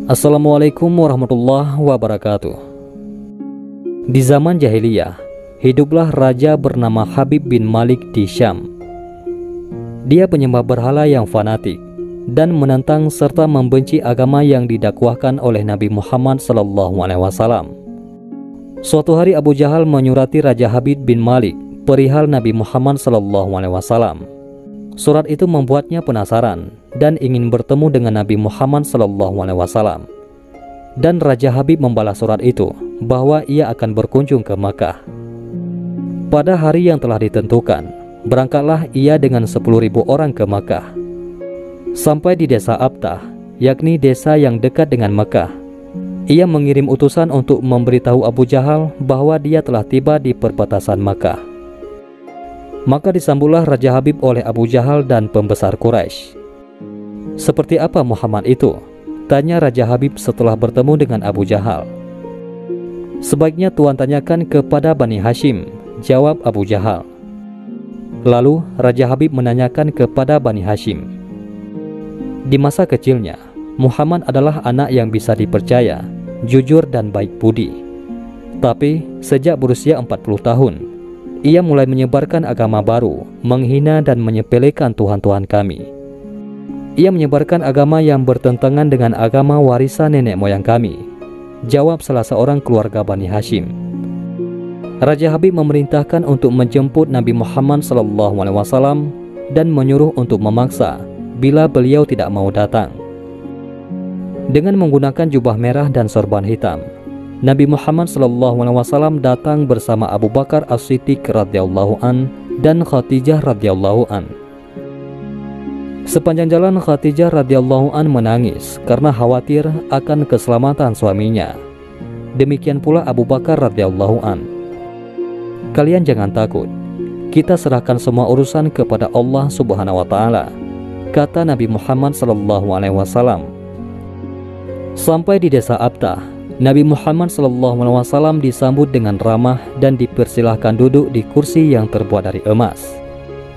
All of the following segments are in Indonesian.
Assalamualaikum warahmatullahi wabarakatuh. Di zaman jahiliyah, hiduplah raja bernama Habib bin Malik di Syam. Dia penyembah berhala yang fanatik dan menentang serta membenci agama yang didakwahkan oleh Nabi Muhammad SAW. Suatu hari Abu Jahal menyurati Raja Habib bin Malik perihal Nabi Muhammad SAW. Surat itu membuatnya penasaran dan ingin bertemu dengan Nabi Muhammad SAW. Dan Raja Habib membalas surat itu bahwa ia akan berkunjung ke Makkah. Pada hari yang telah ditentukan, berangkatlah ia dengan 10.000 orang ke Makkah. Sampai di desa Abtah, yakni desa yang dekat dengan Makkah, ia mengirim utusan untuk memberitahu Abu Jahal bahwa dia telah tiba di perbatasan Makkah. Maka disambutlah Raja Habib oleh Abu Jahal dan pembesar Quraisy. "Seperti apa Muhammad itu?" tanya Raja Habib setelah bertemu dengan Abu Jahal. "Sebaiknya Tuan tanyakan kepada Bani Hashim," jawab Abu Jahal. Lalu Raja Habib menanyakan kepada Bani Hashim. Di masa kecilnya, Muhammad adalah anak yang bisa dipercaya, jujur dan baik budi. Tapi sejak berusia 40 tahun, ia mulai menyebarkan agama baru, menghina dan menyepelekan Tuhan-Tuhan kami. Ia menyebarkan agama yang bertentangan dengan agama warisan nenek moyang kami, jawab salah seorang keluarga Bani Hashim. Raja Habib memerintahkan untuk menjemput Nabi Muhammad SAW dan menyuruh untuk memaksa bila beliau tidak mau datang. Dengan menggunakan jubah merah dan sorban hitam, Nabi Muhammad SAW datang bersama Abu Bakar As-Siddiq radhiyallahu an dan Khadijah radhiyallahu an. Sepanjang jalan Khadijah radhiyallahu an menangis karena khawatir akan keselamatan suaminya. Demikian pula Abu Bakar radhiyallahu an. "Kalian jangan takut. Kita serahkan semua urusan kepada Allah Subhanahu wa taala," kata Nabi Muhammad SAW. Sampai di desa Abtah, Nabi Muhammad SAW disambut dengan ramah dan dipersilahkan duduk di kursi yang terbuat dari emas.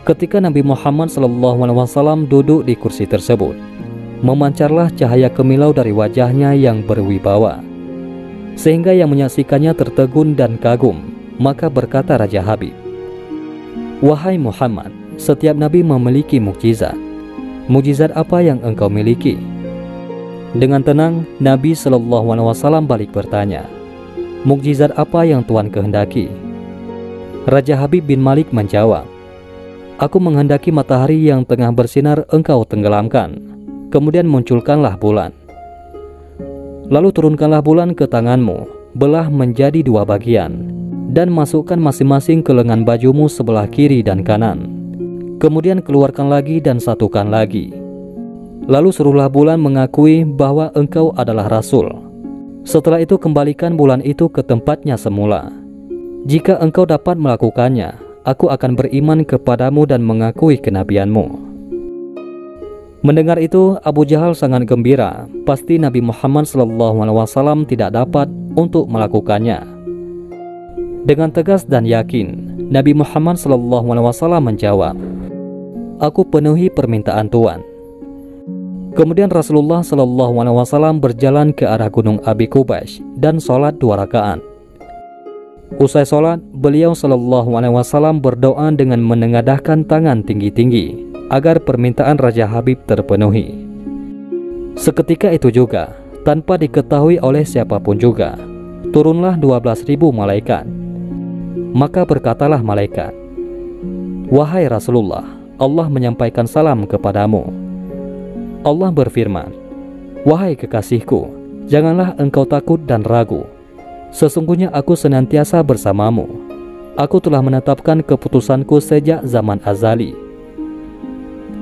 Ketika Nabi Muhammad SAW duduk di kursi tersebut, memancarlah cahaya kemilau dari wajahnya yang berwibawa, sehingga yang menyaksikannya tertegun dan kagum. Maka berkata Raja Habib, "Wahai Muhammad, setiap Nabi memiliki mukjizat. Mukjizat apa yang engkau miliki?" Dengan tenang, Nabi SAW balik bertanya, "Mukjizat apa yang Tuan kehendaki?" Raja Habib bin Malik menjawab, "Aku menghendaki matahari yang tengah bersinar engkau tenggelamkan, kemudian munculkanlah bulan. Lalu turunkanlah bulan ke tanganmu, belah menjadi 2 bagian, dan masukkan masing-masing ke lengan bajumu sebelah kiri dan kanan. Kemudian keluarkan lagi dan satukan lagi. Lalu suruhlah bulan mengakui bahwa engkau adalah Rasul. Setelah itu kembalikan bulan itu ke tempatnya semula. Jika engkau dapat melakukannya, aku akan beriman kepadamu dan mengakui kenabianmu." Mendengar itu, Abu Jahal sangat gembira. Pasti Nabi Muhammad SAW tidak dapat untuk melakukannya. Dengan tegas dan yakin, Nabi Muhammad SAW menjawab, "Aku penuhi permintaan Tuan." Kemudian Rasulullah SAW berjalan ke arah gunung Abi Qubays dan sholat 2 rakaat. Usai sholat, beliau SAW berdoa dengan menengadahkan tangan tinggi-tinggi agar permintaan Raja Habib terpenuhi. Seketika itu juga, tanpa diketahui oleh siapapun juga, turunlah 12.000 malaikat. Maka berkatalah malaikat, "Wahai Rasulullah, Allah menyampaikan salam kepadamu." Allah berfirman, "Wahai kekasihku, janganlah engkau takut dan ragu. Sesungguhnya aku senantiasa bersamamu. Aku telah menetapkan keputusanku sejak zaman azali."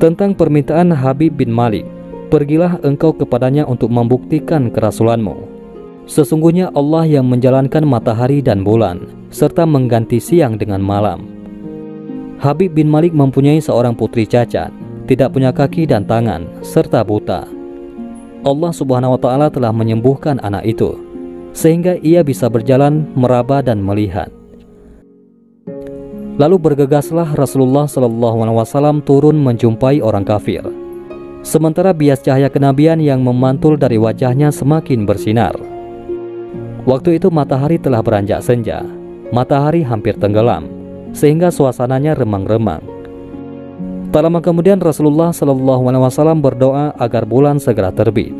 Tentang permintaan Habib bin Malik, "Pergilah engkau kepadanya untuk membuktikan kerasulanmu. Sesungguhnya Allah yang menjalankan matahari dan bulan, serta mengganti siang dengan malam." Habib bin Malik mempunyai seorang putri cacat, tidak punya kaki dan tangan, serta buta. Allah Subhanahu wa taala telah menyembuhkan anak itu, sehingga ia bisa berjalan, meraba dan melihat. Lalu bergegaslah Rasulullah SAW turun menjumpai orang kafir. sementara bias cahaya kenabian yang memantul dari wajahnya semakin bersinar. Waktu itu matahari telah beranjak senja, matahari hampir tenggelam, sehingga suasananya remang-remang. Tak lama kemudian Rasulullah SAW berdoa agar bulan segera terbit.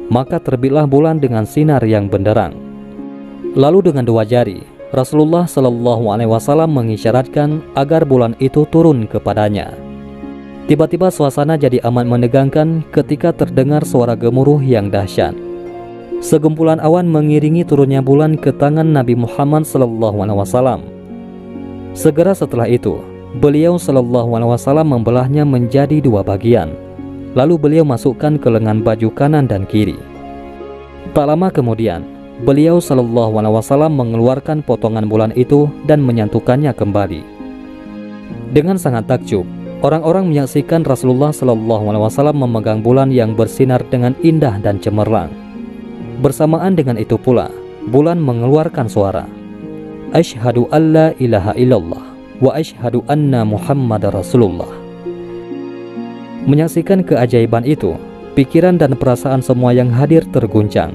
Maka terbitlah bulan dengan sinar yang benderang. Lalu dengan dua jari, Rasulullah SAW mengisyaratkan agar bulan itu turun kepadanya. Tiba-tiba suasana jadi amat menegangkan ketika terdengar suara gemuruh yang dahsyat. Segumpulan awan mengiringi turunnya bulan ke tangan Nabi Muhammad SAW. Segera setelah itu, beliau SAW membelahnya menjadi dua bagian. Lalu beliau masukkan ke lengan baju kanan dan kiri. Tak lama kemudian, beliau SAW mengeluarkan potongan bulan itu dan menyatukannya kembali. Dengan sangat takjub, orang-orang menyaksikan Rasulullah SAW memegang bulan yang bersinar dengan indah dan cemerlang. Bersamaan dengan itu pula, bulan mengeluarkan suara, "Asyhadu an la ilaha illallah wa asyhadu anna Muhammadar Rasulullah." Menyaksikan keajaiban itu, pikiran dan perasaan semua yang hadir terguncang.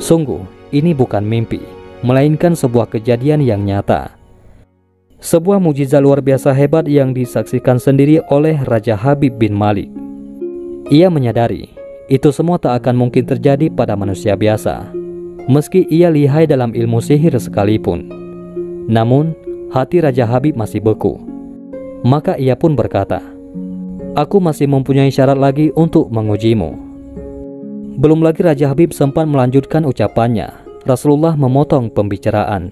Sungguh, ini bukan mimpi, melainkan sebuah kejadian yang nyata. Sebuah mukjizat luar biasa hebat yang disaksikan sendiri oleh Raja Habib bin Malik. Ia menyadari itu semua tak akan mungkin terjadi pada manusia biasa, meski ia lihai dalam ilmu sihir sekalipun. Namun, hati Raja Habib masih beku. Maka ia pun berkata, "Aku masih mempunyai syarat lagi untuk mengujimu." Belum lagi Raja Habib sempat melanjutkan ucapannya, Rasulullah memotong pembicaraan.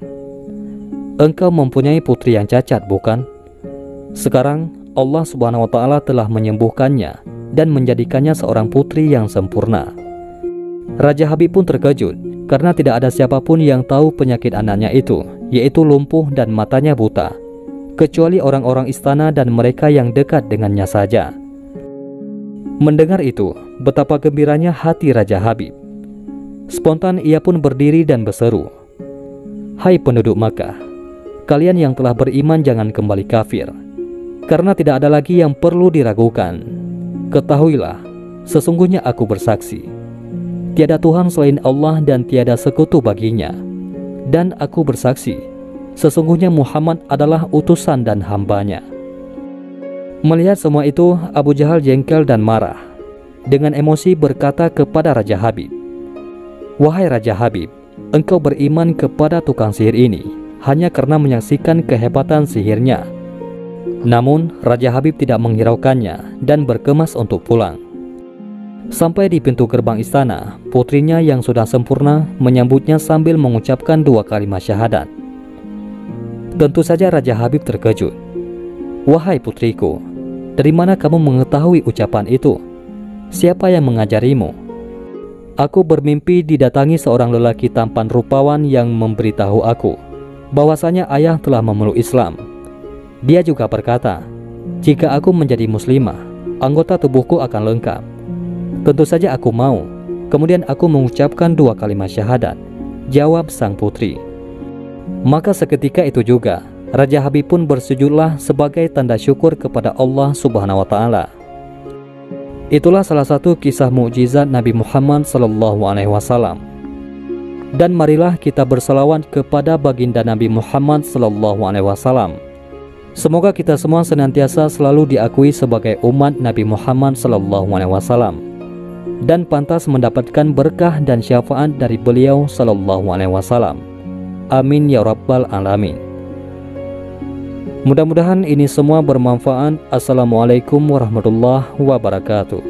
"Engkau mempunyai putri yang cacat, bukan? Sekarang Allah Subhanahu wa Ta'ala telah menyembuhkannya dan menjadikannya seorang putri yang sempurna." Raja Habib pun terkejut karena tidak ada siapapun yang tahu penyakit anaknya itu, yaitu lumpuh dan matanya buta, kecuali orang-orang istana dan mereka yang dekat dengannya saja. Mendengar itu, betapa gembiranya hati Raja Habib. Spontan ia pun berdiri dan berseru, "Hai penduduk Makkah, kalian yang telah beriman jangan kembali kafir, karena tidak ada lagi yang perlu diragukan. Ketahuilah, sesungguhnya aku bersaksi, tiada Tuhan selain Allah dan tiada sekutu baginya. Dan aku bersaksi, sesungguhnya Muhammad adalah utusan dan hambanya." Melihat semua itu, Abu Jahal jengkel dan marah. Dengan emosi berkata kepada Raja Habib, "Wahai Raja Habib, engkau beriman kepada tukang sihir ini hanya karena menyaksikan kehebatan sihirnya." Namun, Raja Habib tidak menghiraukannya dan berkemas untuk pulang. Sampai di pintu gerbang istana, putrinya yang sudah sempurna menyambutnya sambil mengucapkan dua kalimat syahadat. Tentu saja Raja Habib terkejut. "Wahai putriku, dari mana kamu mengetahui ucapan itu? Siapa yang mengajarimu?" "Aku bermimpi didatangi seorang lelaki tampan rupawan yang memberitahu aku bahwasanya ayah telah memeluk Islam. Dia juga berkata, jika aku menjadi muslimah, anggota tubuhku akan lengkap. Tentu saja aku mau. Kemudian aku mengucapkan dua kalimat syahadat," jawab sang putri. Maka seketika itu juga Raja Habib pun bersujudlah sebagai tanda syukur kepada Allah Subhanahu wa Ta'ala. Itulah salah satu kisah mukjizat Nabi Muhammad SAW. Dan marilah kita berselawat kepada baginda Nabi Muhammad SAW. Semoga kita semua senantiasa selalu diakui sebagai umat Nabi Muhammad SAW dan pantas mendapatkan berkah dan syafaat dari beliau SAW. Amin ya rabbal alamin. Mudah-mudahan ini semua bermanfaat. Assalamualaikum warahmatullahi wabarakatuh.